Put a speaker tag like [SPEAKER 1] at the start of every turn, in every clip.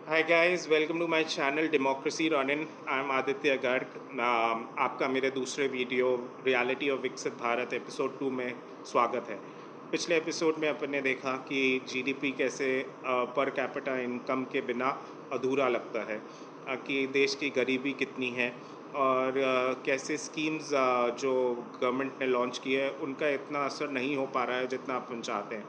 [SPEAKER 1] Hi guys, welcome to my channel democracy running. I am Aditya Garg. आपका मेरे दूसरे video reality of विकसित Bharat episode 2 में स्वागत है। पिछले एपिसोड में अपन ने देखा कि जीडीपी कैसे पर कैपिटा इनकम के बिना अधूरा लगता है, कि देश की गरीबी कितनी है और कैसे स्कीम्स जो गवर्नमेंट ने लॉन्च की है उनका इतना असर नहीं हो पा रहा है जितना अपन चाहते हैं।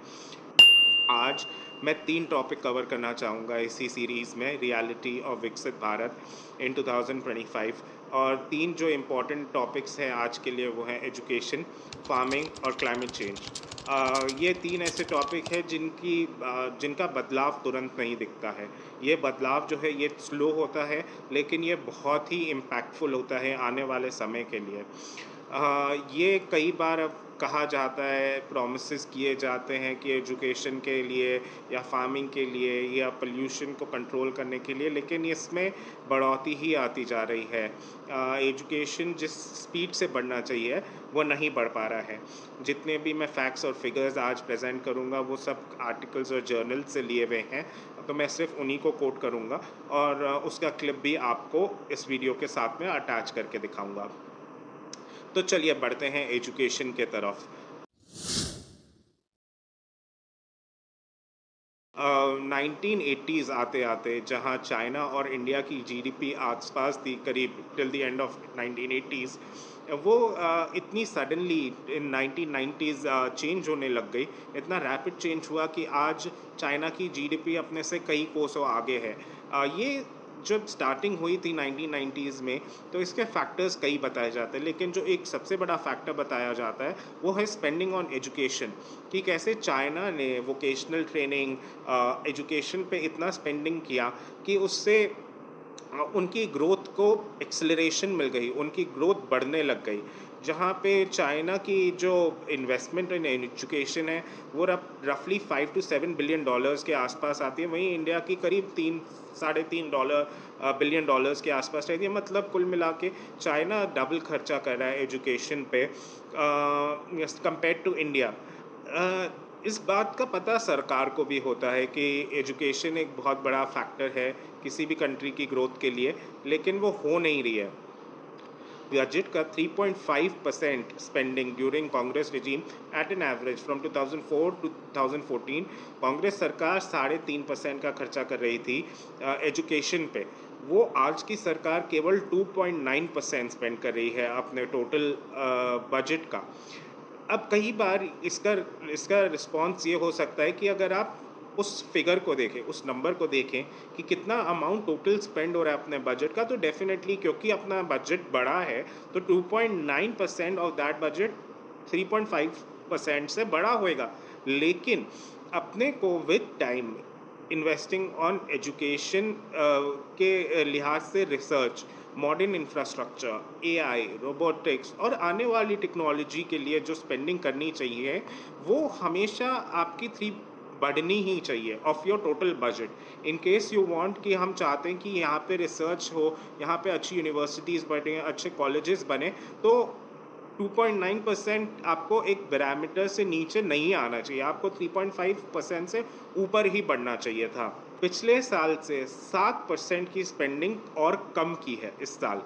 [SPEAKER 1] आज मैं 3 टॉपिक कवर करना चाहूँगा इसी सीरीज़ में, रियलिटी ऑफ विकसित भारत इन 2025। और 3 जो इम्पोर्टेंट टॉपिक्स हैं आज के लिए वो हैं एजुकेशन, फार्मिंग और क्लाइमेट चेंज। ये 3 ऐसे टॉपिक हैं जिनका बदलाव तुरंत नहीं दिखता है। ये बदलाव जो है ये स्लो होता है, लेकिन ये बहुत ही इम्पैक्टफुल होता है आने वाले समय के लिए। ये कई बार अब कहा जाता है, प्रोमिसेस किए जाते हैं कि एजुकेशन के लिए या फार्मिंग के लिए या पोल्यूशन को कंट्रोल करने के लिए, लेकिन इसमें बढ़ोतरी ही आती जा रही है। एजुकेशन जिस स्पीड से बढ़ना चाहिए वो नहीं बढ़ पा रहा है। जितने भी मैं फैक्ट्स और फिगर्स आज प्रेजेंट करूँगा वो सब आर्टिकल्स और जर्नल से लिए हुए हैं, तो मैं सिर्फ उन्हीं को कोट करूँगा और उसका क्लिप भी आपको इस वीडियो के साथ में अटैच करके दिखाऊँगा। तो चलिए बढ़ते हैं एजुकेशन के तरफ। 1980s आते आते जहां चाइना और इंडिया की जीडीपी आसपास थी, करीब till the end of 1980s, वो इतनी सडनली इन 1990s चेंज होने लग गई। इतना रैपिड चेंज हुआ कि आज चाइना की जीडीपी अपने से कई कोसों आगे है। ये जब स्टार्टिंग हुई थी 1990s में, तो इसके फैक्टर्स कई बताए जाते हैं, लेकिन जो एक सबसे बड़ा फैक्टर बताया जाता है वो है स्पेंडिंग ऑन एजुकेशन। कि कैसे चाइना ने वोकेशनल ट्रेनिंग, एजुकेशन पे इतना स्पेंडिंग किया कि उससे उनकी ग्रोथ को एक्सेलरेशन मिल गई, उनकी ग्रोथ बढ़ने लग गई। जहाँ पे चाइना की जो इन्वेस्टमेंट इन एजुकेशन है वो रफली $5 to $7 बिलियन के आसपास आती है, वहीं इंडिया की करीब 3 साढ़े 3 बिलियन डॉलर्स के आसपास रहती है। मतलब कुल मिला के चाइना डबल खर्चा कर रहा है एजुकेशन पे कंपेयर टू इंडिया। इस बात का पता सरकार को भी होता है कि एजुकेशन एक बहुत बड़ा फैक्टर है किसी भी कंट्री की ग्रोथ के लिए, लेकिन वो हो नहीं रही है। बजट का 3.5% spending during Congress regime at an average from 2004 to 2014। Congress सरकार 3.5% का खर्चा कर रही थी एजुकेशन पे। वो आज की सरकार केवल 2.9% स्पेंड कर रही है अपने टोटल बजट का। अब कई बार इसका इसका रिस्पॉन्स ये हो सकता है कि अगर आप उस फिगर को देखें, उस नंबर को देखें कि कितना अमाउंट टोटल स्पेंड हो रहा है अपने बजट का, तो डेफिनेटली क्योंकि अपना बजट बड़ा है तो 2.9% ऑफ दैट बजट 3.5% से बड़ा होएगा। लेकिन अपने को with time investing on education के लिहाज से research, modern infrastructure, AI, robotics और आने वाली टेक्नोलॉजी के लिए जो स्पेंडिंग करनी चाहिए वो हमेशा आपकी थ्री बढ़नी ही चाहिए of your total budget. In case you want कि हम चाहते हैं कि यहाँ पे रिसर्च हो, यहाँ पे अच्छी यूनिवर्सिटीज़ बने, अच्छे कॉलेजेस बने, तो 2.9% आपको एक पैरामीटर से नीचे नहीं आना चाहिए, आपको 3.5% से ऊपर ही बढ़ना चाहिए था। पिछले साल से 7% की स्पेंडिंग और कम की है इस साल।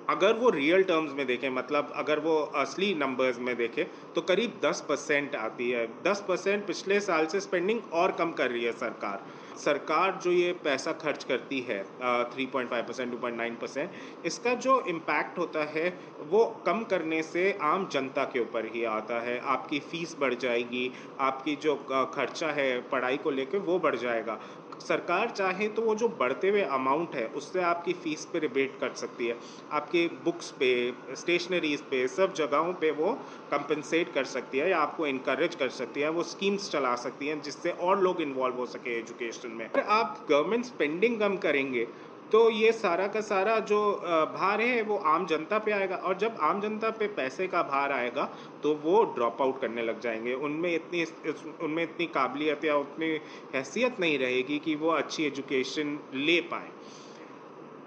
[SPEAKER 1] अगर वो रियल टर्म्स में देखें, मतलब अगर वो असली नंबर्स में देखें, तो करीब 10% आती है। 10% पिछले साल से स्पेंडिंग और कम कर रही है सरकार। सरकार जो ये पैसा खर्च करती है 3.5%, 2.9%, इसका जो इम्पैक्ट होता है वो कम करने से आम जनता के ऊपर ही आता है। आपकी फ़ीस बढ़ जाएगी, आपकी जो खर्चा है पढ़ाई को लेकर वो बढ़ जाएगा। सरकार चाहे तो वो जो बढ़ते हुए अमाउंट है उससे आपकी फ़ीस पे रिबेट कर सकती है, आपके बुक्स पे, स्टेशनरीज पे, सब जगहों पे वो कंपनसेट कर सकती है या आपको इनकरेज कर सकती है, वो स्कीम्स चला सकती हैं जिससे और लोग इन्वॉल्व हो सके एजुकेशन में। अगर आप गवर्नमेंट स्पेंडिंग कम करेंगे तो ये सारा का सारा जो भार है वो आम जनता पे आएगा, और जब आम जनता पे पैसे का भार आएगा तो वो ड्रॉप आउट करने लग जाएंगे। उनमें इतनी काबिलियत या उतनी हैसियत नहीं रहेगी कि वो अच्छी एजुकेशन ले पाएँ।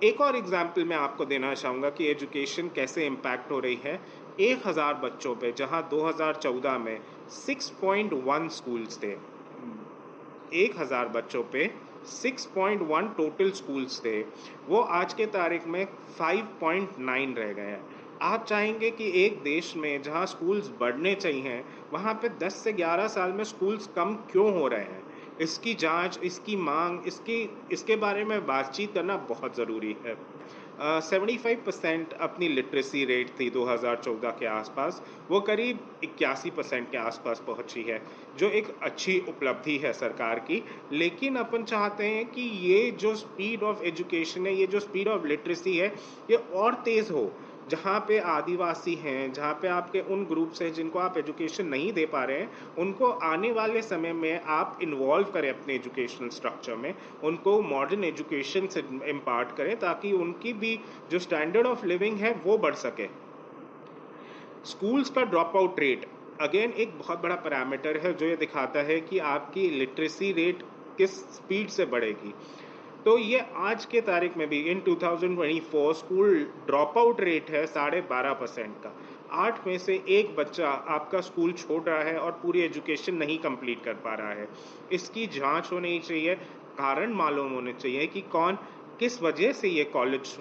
[SPEAKER 1] एक और एग्जाम्पल मैं आपको देना चाहूँगा कि एजुकेशन कैसे इम्पैक्ट हो रही है। 1000 बच्चों पे, जहाँ 2014 में 6.1 स्कूल्स थे, 1000 बच्चों पे 6.1 टोटल स्कूल्स थे, वो आज के तारीख में 5.9 रह गए हैं। आप चाहेंगे कि एक देश में जहाँ स्कूल्स बढ़ने चाहिए, वहाँ पे 10 से 11 साल में स्कूल्स कम क्यों हो रहे हैं? इसकी जांच, इसकी मांग, इसके बारे में बातचीत करना बहुत ज़रूरी है। 75% अपनी लिटरेसी रेट थी 2014 के आसपास, वो करीब 81% के आसपास पहुंची है, जो एक अच्छी उपलब्धि है सरकार की। लेकिन अपन चाहते हैं कि ये जो स्पीड ऑफ एजुकेशन है, ये जो स्पीड ऑफ लिटरेसी है, ये और तेज़ हो। जहाँ पे आदिवासी हैं, जहाँ पे आपके उन ग्रुप्स हैं जिनको आप एजुकेशन नहीं दे पा रहे हैं, उनको आने वाले समय में आप इन्वॉल्व करें अपने एजुकेशनल स्ट्रक्चर में, उनको मॉडर्न एजुकेशन से इम्पार्ट करें, ताकि उनकी भी जो स्टैंडर्ड ऑफ लिविंग है वो बढ़ सके। स्कूल्स का ड्रॉप आउट रेट अगेन एक बहुत बड़ा पैरामीटर है, जो ये दिखाता है कि आपकी लिटरेसी रेट किस स्पीड से बढ़ेगी। तो ये आज के तारीख में भी इन 2024 स्कूल ड्रॉप आउट रेट है 12.5% का। 8 में से एक बच्चा आपका स्कूल छोड़ रहा है और पूरी एजुकेशन नहीं कंप्लीट कर पा रहा है। इसकी जांच होनी चाहिए, कारण मालूम होने चाहिए कि कौन किस वजह से ये कॉलेज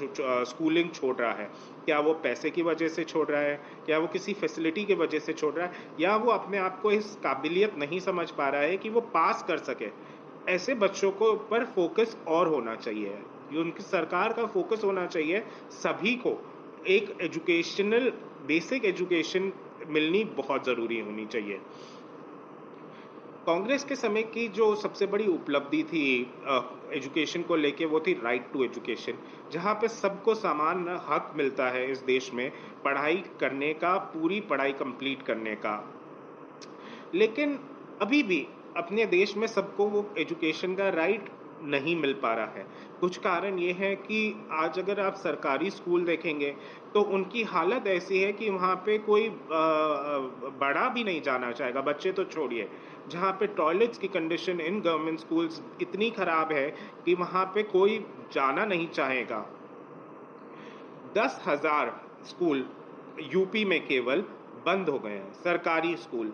[SPEAKER 1] स्कूलिंग छोड़ रहा है। क्या वो पैसे की वजह से छोड़ रहा है, क्या वो किसी फैसिलिटी की वजह से छोड़ रहा है, या वो अपने आप को इस काबिलियत नहीं समझ पा रहा है कि वो पास कर सके। ऐसे बच्चों को पर फोकस और होना चाहिए। ये उनकी सरकार का फोकस होना चाहिए, सभी को एक एजुकेशनल बेसिक एजुकेशन मिलनी बहुत ज़रूरी होनी चाहिए। कांग्रेस के समय की जो सबसे बड़ी उपलब्धि थी एजुकेशन को लेके, वो थी राइट टू एजुकेशन, जहाँ पे सबको समान हक मिलता है इस देश में पढ़ाई करने का, पूरी पढ़ाई कंप्लीट करने का। लेकिन अभी भी अपने देश में सबको वो एजुकेशन का राइट नहीं मिल पा रहा है। कुछ कारण ये है कि आज अगर आप सरकारी स्कूल देखेंगे, तो उनकी हालत ऐसी है कि वहाँ पे कोई बड़ा भी नहीं जाना चाहेगा, बच्चे तो छोड़िए। जहाँ पे टॉयलेट्स की कंडीशन इन गवर्नमेंट स्कूल्स इतनी खराब है कि वहाँ पे कोई जाना नहीं चाहेगा। 10,000 स्कूल यूपी में केवल बंद हो गए हैं, सरकारी स्कूल।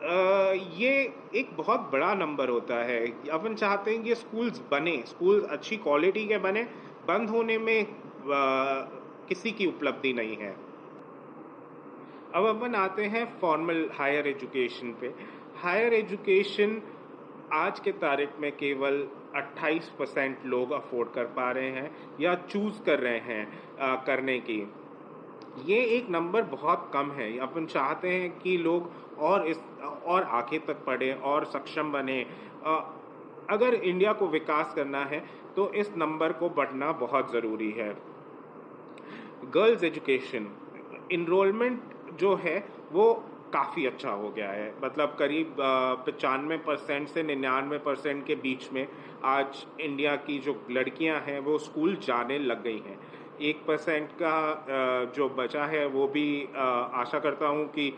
[SPEAKER 1] ये एक बहुत बड़ा नंबर होता है। अपन चाहते हैं कि स्कूल्स बने, स्कूल अच्छी क्वालिटी के बने, बंद होने में किसी की उपलब्धि नहीं है। अब अपन आते हैं फॉर्मल हायर एजुकेशन पे। हायर एजुकेशन आज के तारीख में केवल 28% लोग अफोर्ड कर पा रहे हैं या चूज़ कर रहे हैं करने की। ये एक नंबर बहुत कम है। अपन चाहते हैं कि लोग और आगे तक पढ़ें और सक्षम बने। अगर इंडिया को विकास करना है तो इस नंबर को बढ़ना बहुत ज़रूरी है। गर्ल्स एजुकेशन इनरोलमेंट जो है वो काफ़ी अच्छा हो गया है, मतलब करीब 95% से 99% के बीच में आज इंडिया की जो लड़कियां हैं वो स्कूल जाने लग गई हैं। 1% का जो बचा है वो भी आशा करता हूँ कि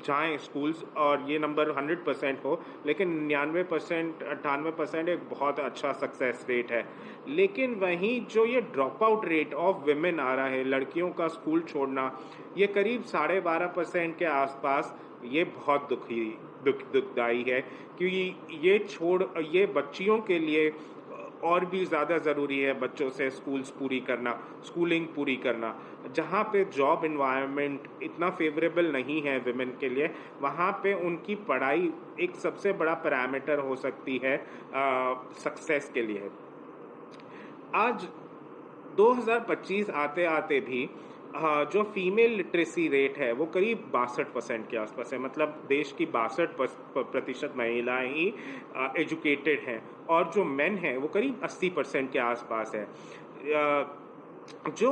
[SPEAKER 1] जाएं स्कूल्स और ये नंबर 100% हो, लेकिन 99% 98% एक बहुत अच्छा सक्सेस रेट है। लेकिन वहीं जो ये drop out rate of women आ रहा है, लड़कियों का स्कूल छोड़ना, ये करीब 12.5% के आसपास, ये बहुत दुखदाई है, क्योंकि ये बच्चियों के लिए और भी ज़्यादा ज़रूरी है बच्चों से स्कूलिंग पूरी करना। जहाँ पे जॉब इन्वायरमेंट इतना फेवरेबल नहीं है विमेन के लिए, वहाँ पे उनकी पढ़ाई एक सबसे बड़ा पैरामीटर हो सकती है सक्सेस के लिए। आज 2025 आते आते भी जो फीमेल लिटरेसी रेट है वो करीब 62% के आसपास है। मतलब देश की 62% महिलाएं ही एजुकेटेड हैं और जो मेन हैं वो करीब 80% के आसपास है। जो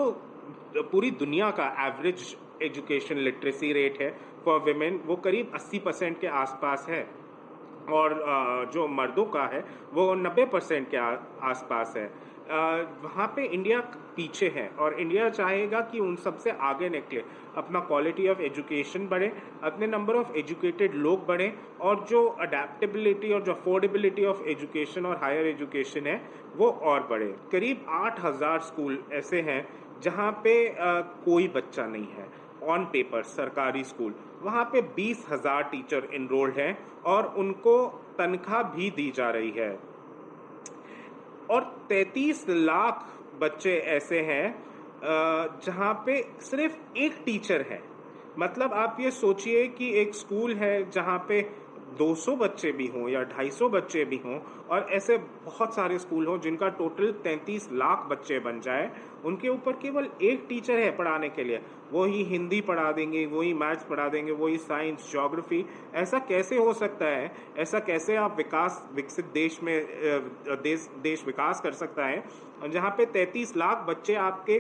[SPEAKER 1] पूरी दुनिया का एवरेज एजुकेशन लिटरेसी रेट है फॉर विमेन वो करीब 80% के आसपास है, और जो मर्दों का है वो 90% के आसपास है। वहाँ पे इंडिया पीछे है और इंडिया चाहेगा कि उन सबसे आगे निकले, अपना क्वालिटी ऑफ एजुकेशन बढ़े, अपने नंबर ऑफ एजुकेटेड लोग बढ़े, और जो अडेप्टेबिलिटी और जो अफोर्डेबिलिटी ऑफ एजुकेशन और हायर एजुकेशन है वो और बढ़े। करीब 8,000 स्कूल ऐसे हैं जहाँ पे कोई बच्चा नहीं है ऑन पेपर, सरकारी स्कूल। वहाँ पे 20,000 टीचर इनरोल्ड हैं और उनको तनख्वाह भी दी जा रही है। और 33 लाख बच्चे ऐसे हैं जहाँ पे सिर्फ एक टीचर है। मतलब आप ये सोचिए कि एक स्कूल है जहाँ पे 200 बच्चे भी हों या 250 बच्चे भी हों, और ऐसे बहुत सारे स्कूल हों जिनका टोटल 33 लाख बच्चे बन जाए, उनके ऊपर केवल एक टीचर है पढ़ाने के लिए। वो ही हिंदी पढ़ा देंगे, वही मैथ्स पढ़ा देंगे, वही साइंस, ज्योग्राफी। ऐसा कैसे हो सकता है? ऐसा कैसे आप विकसित देश में देश विकास कर सकता है जहाँ पे 33 लाख बच्चे आपके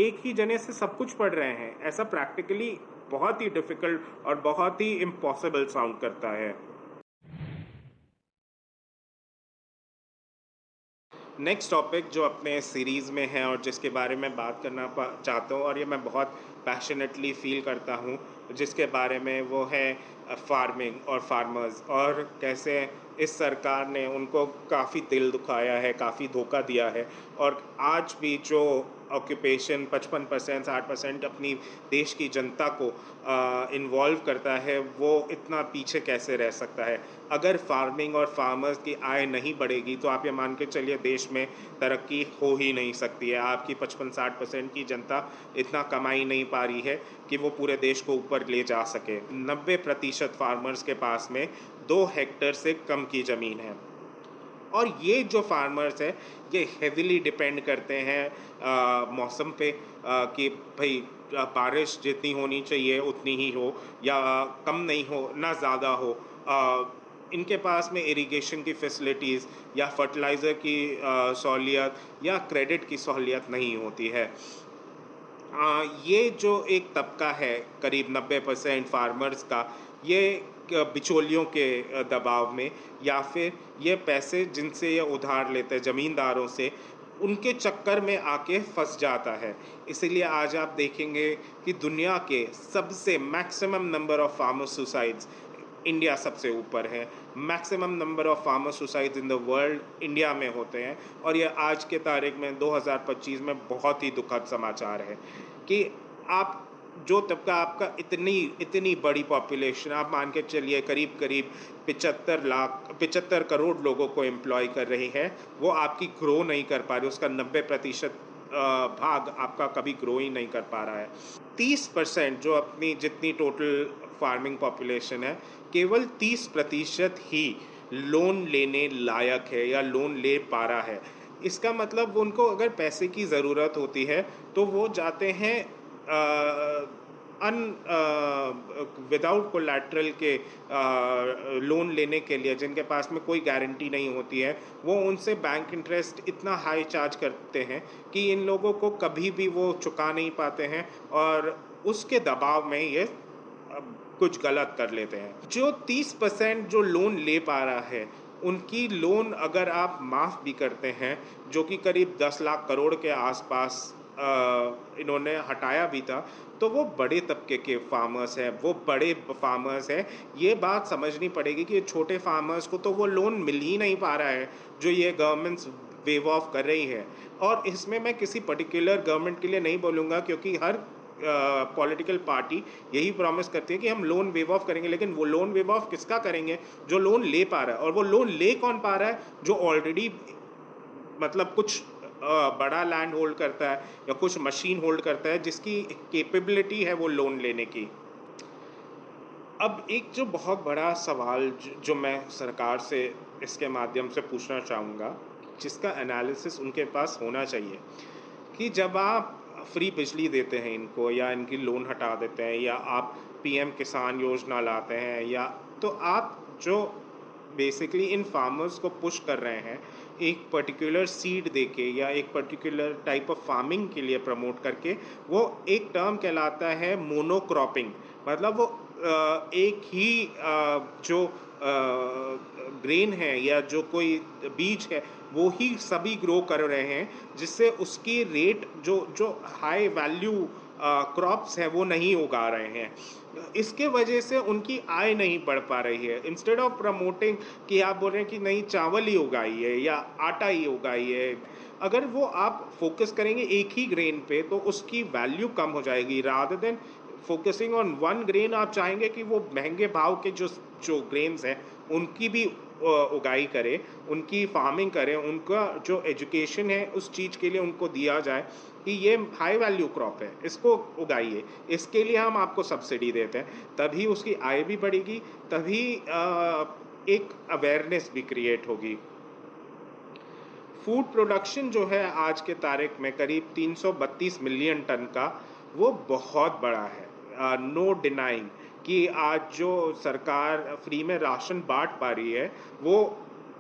[SPEAKER 1] एक ही जने से सब कुछ पढ़ रहे हैं? ऐसा प्रैक्टिकली बहुत ही डिफिकल्ट और बहुत ही इम्पॉसिबल साउंड करता है। नेक्स्ट टॉपिक जो अपने सीरीज़ में है और जिसके बारे में बात करना चाहता हूँ, और ये मैं बहुत पैशनेटली फील करता हूँ, जिसके बारे में वो है फार्मिंग और फार्मर्स, और कैसे इस सरकार ने उनको काफ़ी दिल दुखाया है, काफ़ी धोखा दिया है। और आज भी जो ऑक्यूपेशन 55% 60% अपनी देश की जनता को इन्वॉल्व करता है, वो इतना पीछे कैसे रह सकता है? अगर फार्मिंग और फार्मर्स की आय नहीं बढ़ेगी तो आप ये मान के चलिए देश में तरक्की हो ही नहीं सकती है। आपकी 55-60% की जनता इतना कमा ही नहीं पा रही है कि वो पूरे देश को ऊपर ले जा सके। 90% फार्मर्स के पास में 2 हेक्टेयर से कम की ज़मीन है। और ये जो फार्मर्स है, ये हेविली डिपेंड करते हैं मौसम पे, कि भाई बारिश जितनी होनी चाहिए उतनी ही हो, या कम नहीं हो ना ज़्यादा हो। इनके पास में इरिगेशन की फैसिलिटीज़ या फर्टिलाइज़र की सहूलियत या क्रेडिट की सहूलियत नहीं होती है। ये जो एक तबका है करीब 90% फार्मर्स का, ये बिचौलियों के दबाव में, या फिर ये पैसे जिनसे ये उधार लेते हैं ज़मींदारों से, उनके चक्कर में आके फंस जाता है। इसीलिए आज आप देखेंगे कि दुनिया के सबसे maximum number of farmer suicides, India सबसे ऊपर है। Maximum number of farmer suicides in the world India में होते हैं। और ये आज के तारीख में 2025 में बहुत ही दुखद समाचार है कि आप जो तबका आपका इतनी इतनी बड़ी पॉपुलेशन, आप मान के चलिए करीब करीब 75 करोड़ लोगों को एम्प्लॉय कर रही है, वो आपकी ग्रो नहीं कर पा रही। उसका 90% भाग आपका कभी ग्रो ही नहीं कर पा रहा है। 30% जो अपनी जितनी टोटल फार्मिंग पॉपुलेशन है, केवल 30% ही लोन लेने लायक है या लोन ले पा रहा है। इसका मतलब उनको अगर पैसे की ज़रूरत होती है तो वो जाते हैं अन विदाउट कोलैटरल के लोन लेने के लिए, जिनके पास में कोई गारंटी नहीं होती है। वो उनसे बैंक इंटरेस्ट इतना हाई चार्ज करते हैं कि इन लोगों को कभी भी वो चुका नहीं पाते हैं, और उसके दबाव में ये कुछ गलत कर लेते हैं। जो 30% जो लोन ले पा रहा है, उनकी लोन अगर आप माफ़ भी करते हैं, जो कि करीब 10 लाख करोड़ के आसपास इन्होंने हटाया भी था, तो वो बड़े तबके के फार्मर्स हैं, वो बड़े फार्मर्स हैं। ये बात समझनी पड़ेगी कि छोटे फार्मर्स को तो वो लोन मिल ही नहीं पा रहा है जो ये गवर्नमेंट्स वेव ऑफ कर रही है। और इसमें मैं किसी पर्टिकुलर गवर्नमेंट के लिए नहीं बोलूँगा, क्योंकि हर पॉलिटिकल पार्टी यही प्रॉमिस करती है कि हम लोन वेव ऑफ करेंगे, लेकिन वो लोन वेव ऑफ किसका करेंगे? जो लोन ले पा रहा है। और वो लोन ले कौन पा रहा है? जो ऑलरेडी मतलब कुछ बड़ा लैंड होल्ड करता है या कुछ मशीन होल्ड करता है, जिसकी कैपेबिलिटी है वो लोन लेने की। अब एक जो बहुत बड़ा सवाल जो मैं सरकार से इसके माध्यम से पूछना चाहूँगा, जिसका एनालिसिस उनके पास होना चाहिए, कि जब आप फ्री बिजली देते हैं इनको, या इनकी लोन हटा देते हैं, या आप पीएम किसान योजना लाते हैं, या तो आप जो बेसिकली इन फार्मर्स को पुश कर रहे हैं एक पर्टिकुलर सीड देके या एक पर्टिकुलर टाइप ऑफ फार्मिंग के लिए प्रमोट करके, वो एक टर्म कहलाता है मोनोक्रॉपिंग। मतलब वो एक ही जो ग्रेन है या जो कोई बीज है, वो ही सभी ग्रो कर रहे हैं, जिससे उसकी रेट जो जो हाई वैल्यू क्रॉप्स है वो नहीं उगा रहे हैं। इसके वजह से उनकी आय नहीं बढ़ पा रही है। इंस्टेड ऑफ प्रमोटिंग कि आप बोल रहे हैं कि नहीं चावल ही उगाइए या आटा ही उगाइए, अगर वो आप फोकस करेंगे एक ही ग्रेन पे तो उसकी वैल्यू कम हो जाएगी। Rather than focusing on one grain, आप चाहेंगे कि वो महंगे भाव के जो जो ग्रेन्स हैं उनकी भी उगाई करें, उनकी फार्मिंग करें, उनका जो एजुकेशन है उस चीज़ के लिए उनको दिया जाए कि ये हाई वैल्यू क्रॉप है, इसको उगाइए, इसके लिए हम आपको सब्सिडी देते हैं। तभी उसकी आय भी बढ़ेगी, तभी एक अवेयरनेस भी क्रिएट होगी। फूड प्रोडक्शन जो है आज के तारीख में करीब 332 मिलियन टन का, वो बहुत बड़ा है। नो डिनाइंग कि आज जो सरकार फ्री में राशन बांट पा रही है वो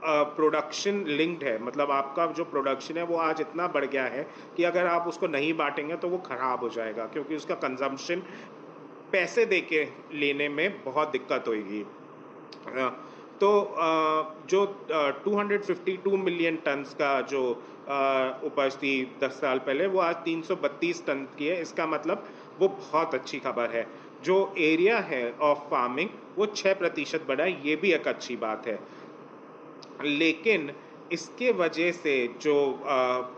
[SPEAKER 1] प्रोडक्शन लिंक्ड है। मतलब आपका जो प्रोडक्शन है वो आज इतना बढ़ गया है कि अगर आप उसको नहीं बांटेंगे तो वो खराब हो जाएगा, क्योंकि उसका कंजम्पशन पैसे दे के लेने में बहुत दिक्कत होगी। अ, तो जो 252 मिलियन टन्स का जो उपज थी 10 साल पहले, वो आज 332 टन की है। इसका मतलब वो बहुत अच्छी खबर है। जो एरिया है ऑफ फार्मिंग वो 6% बढ़ा है, ये भी एक अच्छी बात है। लेकिन इसके वजह से जो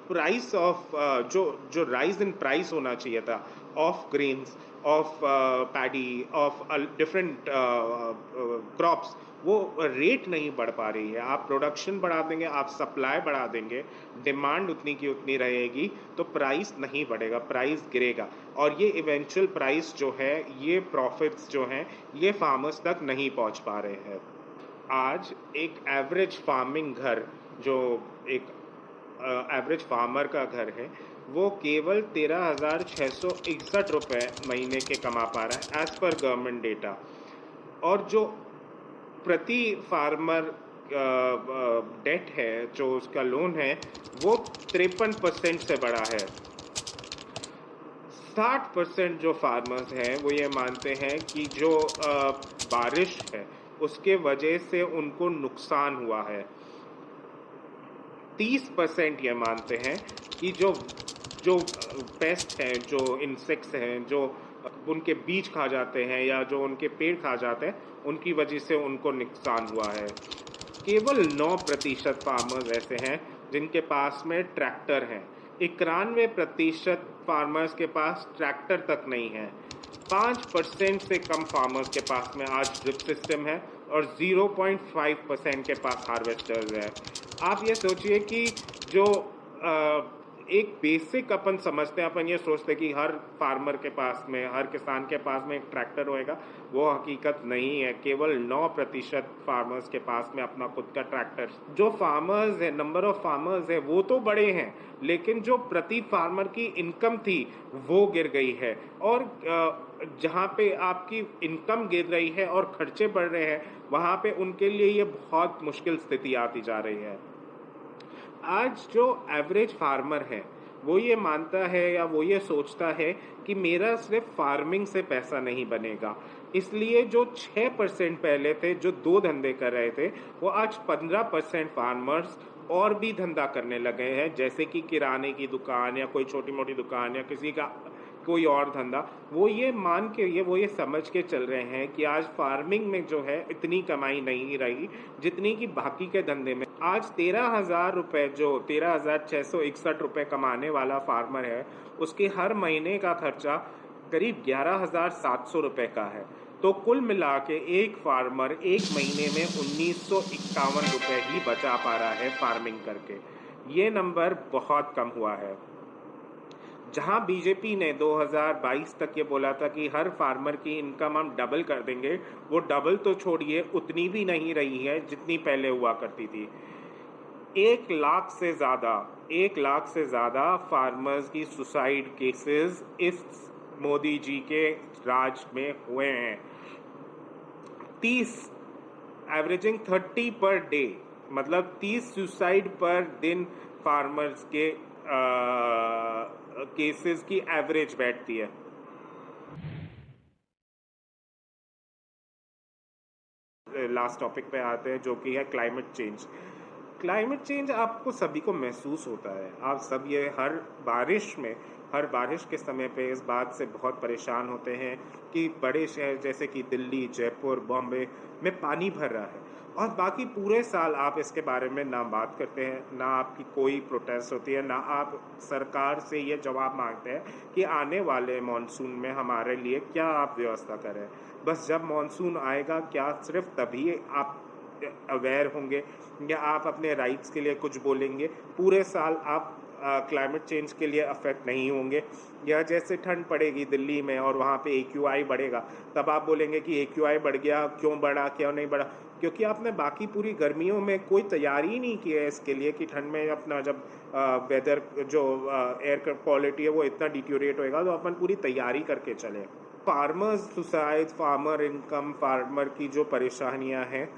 [SPEAKER 1] प्राइस ऑफ जो जो राइज इन प्राइस होना चाहिए था of grains, of paddy, of different crops, वो रेट नहीं बढ़ पा रही है। आप प्रोडक्शन बढ़ा देंगे, आप सप्लाई बढ़ा देंगे, डिमांड उतनी की उतनी रहेगी, तो प्राइस नहीं बढ़ेगा, प्राइस गिरेगा। और ये इवेंचुअल प्राइस जो है, ये प्रॉफिट्स जो हैं, ये फार्मर्स तक नहीं पहुंच पा रहे हैं। आज एक एवरेज फार्मिंग घर, जो एक एवरेज फार्मर का घर है, वो केवल 13,661 रुपये महीने के कमा पा रहा है एज पर गवर्नमेंट डेटा। और जो प्रति फार्मर डेट है, जो उसका लोन है, वो 53% से बढ़ा है। 60% जो फार्मर्स हैं वो ये मानते हैं कि जो बारिश है उसके वजह से उनको नुकसान हुआ है। 30% ये मानते हैं कि जो जो पेस्ट हैं, जो इंसेक्ट्स हैं, जो उनके बीज खा जाते हैं या जो उनके पेड़ खा जाते हैं, उनकी वजह से उनको नुकसान हुआ है। केवल 9% फार्मर्स ऐसे हैं जिनके पास में ट्रैक्टर हैं। 91% फार्मर्स के पास ट्रैक्टर तक नहीं है। 5% से कम फार्मर्स के पास में आज ड्रिप सिस्टम है और 0.5% के पास हार्वेस्टर्स है। आप ये सोचिए कि जो एक बेसिक अपन समझते हैं, अपन ये सोचते हैं कि हर फार्मर के पास में, हर किसान के पास में एक ट्रैक्टर होएगा, वो हकीकत नहीं है। केवल 9% फार्मर्स के पास में अपना खुद का ट्रैक्टर। जो फार्मर्स है, नंबर ऑफ फार्मर्स है वो तो बड़े हैं, लेकिन जो प्रति फार्मर की इनकम थी वो गिर गई है। और जहाँ पे आपकी इनकम गिर रही है और खर्चे बढ़ रहे हैं, वहाँ पे उनके लिए ये बहुत मुश्किल स्थिति आती जा रही है। आज जो एवरेज फार्मर है वो ये मानता है या वो ये सोचता है कि मेरा सिर्फ फार्मिंग से पैसा नहीं बनेगा, इसलिए जो 6% पहले थे जो दो धंधे कर रहे थे, वो आज 15% फार्मर्स और भी धंधा करने लगे हैं, जैसे कि किराने की दुकान या कोई छोटी मोटी दुकान या किसी का कोई और धंधा। वो ये मान के, वो ये समझ के चल रहे हैं कि आज फार्मिंग में जो है इतनी कमाई नहीं रही जितनी कि बाकी के धंधे में। आज 13,000 रुपये, जो 13,661 रुपये कमाने वाला फार्मर है, उसके हर महीने का खर्चा करीब 11,700 रुपये का है। तो कुल मिला के एक फार्मर एक महीने में 1,951 रुपये ही बचा पा रहा है फार्मिंग करके। ये नंबर बहुत कम हुआ है। जहां बीजेपी ने 2022 तक ये बोला था कि हर फार्मर की इनकम हम डबल कर देंगे, वो डबल तो छोड़िए, उतनी भी नहीं रही है जितनी पहले हुआ करती थी। 1 लाख से ज़्यादा फार्मर्स की सुसाइड केसेस इस मोदी जी के राज में हुए हैं। 30, एवरेजिंग 30 पर डे, मतलब 30 सुसाइड पर दिन फार्मर्स के केसेस की एवरेज बैठती है। लास्ट टॉपिक पे आते हैं, जो कि है क्लाइमेट चेंज। क्लाइमेट चेंज आपको सभी को महसूस होता है। आप सब ये हर बारिश के समय पे इस बात से बहुत परेशान होते हैं कि बड़े शहर जैसे कि दिल्ली, जयपुर, बॉम्बे में पानी भर रहा है, और बाकी पूरे साल आप इसके बारे में ना बात करते हैं, ना आपकी कोई प्रोटेस्ट होती है, ना आप सरकार से ये जवाब मांगते हैं कि आने वाले मॉनसून में हमारे लिए क्या आप व्यवस्था करें। बस जब मॉनसून आएगा, क्या सिर्फ तभी आप अवेयर होंगे या आप अपने राइट्स के लिए कुछ बोलेंगे, पूरे साल आप क्लाइमेट चेंज के लिए अफेक्ट नहीं होंगे। या जैसे ठंड पड़ेगी दिल्ली में और वहाँ पे AQI बढ़ेगा, तब आप बोलेंगे कि AQI बढ़ गया, क्यों बढ़ा, क्यों नहीं बढ़ा, क्योंकि आपने बाकी पूरी गर्मियों में कोई तैयारी ही नहीं की है इसके लिए कि ठंड में अपना जब वेदर जो एयर क्वालिटी है वो इतना डिट्यूरेट होएगा, तो अपन पूरी तैयारी करके चले। Farmers suicide, farmer income, farmer की जो परेशानियां हैं,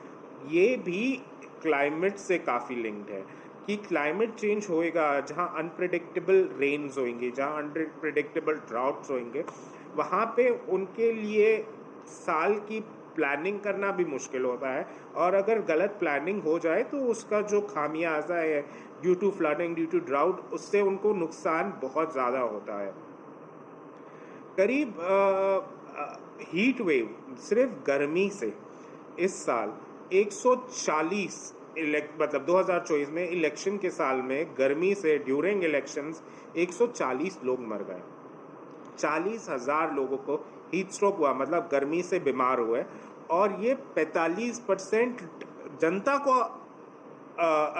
[SPEAKER 1] ये भी क्लाइमेट से काफ़ी लिंक्ड है कि क्लाइमेट चेंज होएगा, जहाँ अनप्रिडिक्टेबल रेन्स होंगे, जहाँ अनप्रिडिक्टेबल ड्राउट्स होंगे, वहाँ पे उनके लिए साल की प्लानिंग करना भी मुश्किल होता है। और अगर गलत प्लानिंग हो जाए तो उसका जो खामियाजा है due to flooding, due to drought, उससे उनको नुकसान बहुत ज़्यादा होता है। करीब हीट वेव सिर्फ गर्मी से इस साल 140 मतलब 2024 में इलेक्शन के साल में गर्मी से ड्यूरिंग इलेक्शंस 140 लोग मर गए। 40,000 लोगों को हीट स्ट्रोक हुआ, मतलब गर्मी से बीमार हुए, और ये 45% जनता को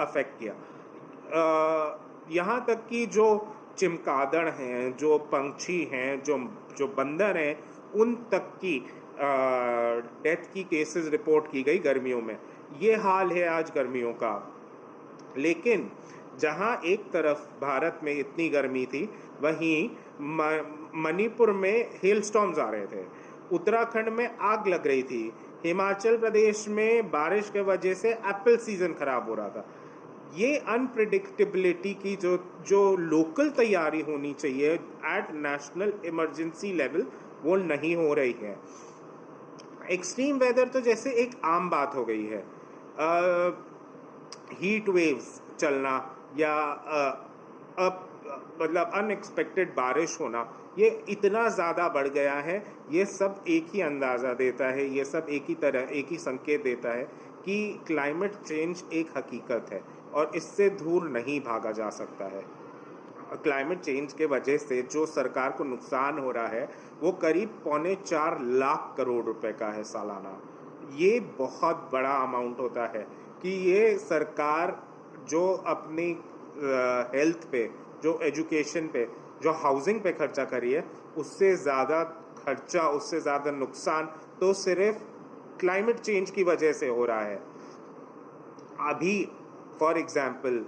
[SPEAKER 1] अफेक्ट किया। यहाँ तक कि जो चिमकादड़ हैं, जो पंछी हैं, जो जो बंदर हैं, उन तक की डेथ की केसेस रिपोर्ट की गई गर्मियों में। ये हाल है आज गर्मियों का। लेकिन जहाँ एक तरफ भारत में इतनी गर्मी थी, वहीं मणिपुर में हेल स्टॉर्म्स आ रहे थे, उत्तराखंड में आग लग रही थी, हिमाचल प्रदेश में बारिश के वजह से एप्पल सीजन खराब हो रहा था। ये अनप्रिडिक्टेबिलिटी की जो लोकल तैयारी होनी चाहिए एट नेशनल इमरजेंसी लेवल, वो नहीं हो रही है। एक्सट्रीम वेदर तो जैसे एक आम बात हो गई है। हीट वेव्स चलना या मतलब अनएक्सपेक्टेड बारिश होना, ये इतना ज़्यादा बढ़ गया है। ये सब एक ही अंदाज़ा देता है, ये सब एक ही संकेत देता है कि क्लाइमेट चेंज एक हकीकत है और इससे दूर नहीं भागा जा सकता है। क्लाइमेट चेंज के वजह से जो सरकार को नुकसान हो रहा है वो करीब 3.25 लाख करोड़ रुपए का है सालाना। ये बहुत बड़ा अमाउंट होता है कि ये सरकार जो अपनी हेल्थ पे, जो एजुकेशन पे, जो हाउसिंग पे खर्चा करी है, उससे ज़्यादा खर्चा, उससे ज़्यादा नुकसान तो सिर्फ क्लाइमेट चेंज की वजह से हो रहा है। अभी फॉर एग्जाम्पल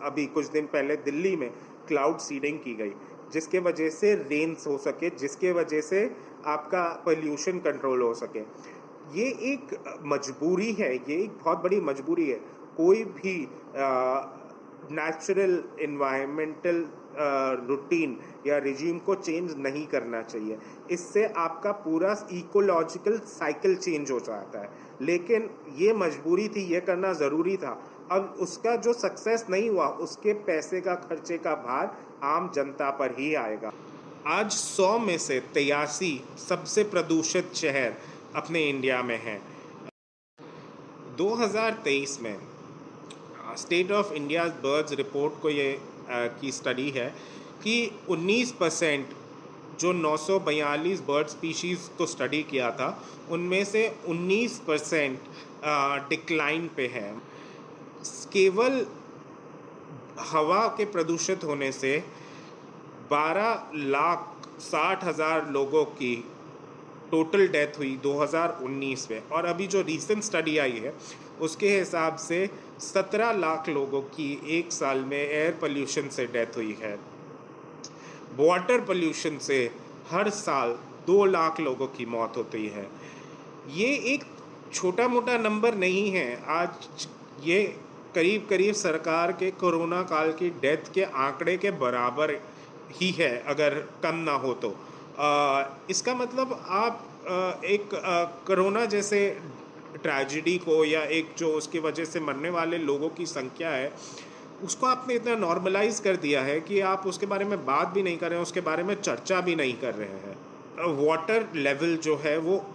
[SPEAKER 1] अभी कुछ दिन पहले दिल्ली में क्लाउड सीडिंग की गई, जिसके वजह से रेन्स हो सके, जिसके वजह से आपका पोल्यूशन कंट्रोल हो सके। ये एक मजबूरी है, ये एक बहुत बड़ी मजबूरी है। कोई भी नेचुरल इन्वायरमेंटल रूटीन या रिजीम को चेंज नहीं करना चाहिए, इससे आपका पूरा इकोलॉजिकल साइकिल चेंज हो जाता है। लेकिन ये मजबूरी थी, ये करना ज़रूरी था। अब उसका जो सक्सेस नहीं हुआ, उसके पैसे का, खर्चे का भार आम जनता पर ही आएगा। आज 100 में से 83 सबसे प्रदूषित शहर अपने इंडिया में हैं। 2023 में state of India birds report को ये की स्टडी है कि 19% जो 942 बर्ड स्पीशीज़ को स्टडी किया था, उनमें से 19% डिक्लाइन पे है। केवल हवा के प्रदूषित होने से 12,60,000 लोगों की टोटल डेथ हुई 2019 में, और अभी जो रीसेंट स्टडी आई है उसके हिसाब से 17 लाख लोगों की एक साल में एयर पोल्यूशन से डेथ हुई है। वाटर पोल्यूशन से हर साल 2 लाख लोगों की मौत होती है। ये एक छोटा मोटा नंबर नहीं है। आज ये करीब करीब सरकार के कोरोना काल की डेथ के आंकड़े के बराबर ही है, अगर कम ना हो तो। इसका मतलब आप एक कोरोना जैसे ट्रेजिडी को, या एक जो उसकी वजह से मरने वाले लोगों की संख्या है, उसको आपने इतना नॉर्मलाइज कर दिया है कि आप उसके बारे में बात भी नहीं कर रहे हैं, उसके बारे में चर्चा भी नहीं कर रहे हैं। वाटर लेवल जो है वो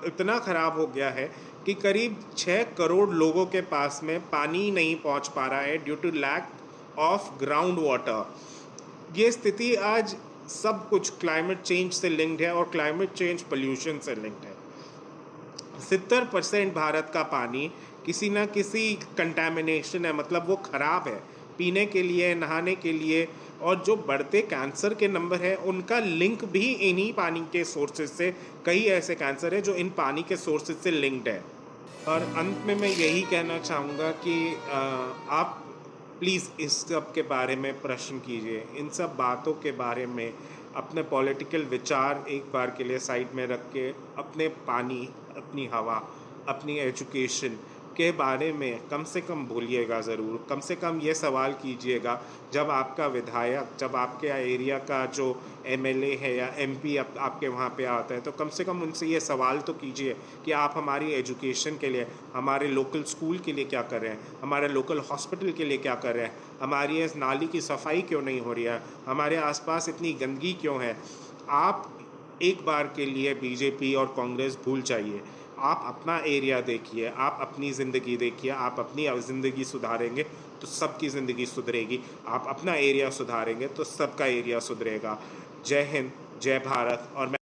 [SPEAKER 1] इतना ख़राब हो गया है कि करीब 6 करोड़ लोगों के पास में पानी नहीं पहुंच पा रहा है due to lack of ground water. ये स्थिति आज सब कुछ क्लाइमेट चेंज से लिंक्ड है और क्लाइमेट चेंज पोल्यूशन से लिंक्ड है। 70% भारत का पानी किसी ना किसी कंटेमिनेशन है, मतलब वो ख़राब है पीने के लिए, नहाने के लिए। और जो बढ़ते कैंसर के नंबर है उनका लिंक भी इन्हीं पानी के सोर्सेज से, कई ऐसे कैंसर है जो इन पानी के सोर्सेज से लिंक्ड है। और अंत में मैं यही कहना चाहूँगा कि आप प्लीज़ इस सब के बारे में प्रश्न कीजिए, इन सब बातों के बारे में अपने पॉलिटिकल विचार एक बार के लिए साइड में रख के अपने पानी, अपनी हवा, अपनी एजुकेशन के बारे में कम से कम बोलिएगा ज़रूर। कम से कम ये सवाल कीजिएगा, जब आपका विधायक, जब आपके एरिया का जो एमएलए है या एमपी आपके वहाँ पे आता है, तो कम से कम उनसे ये सवाल तो कीजिए कि आप हमारी एजुकेशन के लिए, हमारे लोकल स्कूल के लिए क्या कर रहे हैं, हमारे लोकल हॉस्पिटल के लिए क्या कर रहे हैं, हमारी इस नाली की सफाई क्यों नहीं हो रही है, हमारे आसपास इतनी गंदगी क्यों है। आप एक बार के लिए बीजेपी और कांग्रेस भूल जाइए, आप अपना एरिया देखिए, आप अपनी ज़िंदगी देखिए। आप अपनी ज़िंदगी सुधारेंगे तो सबकी ज़िंदगी सुधरेगी, आप अपना एरिया सुधारेंगे तो सबका एरिया सुधरेगा। जय हिंद, जय भारत। और मैं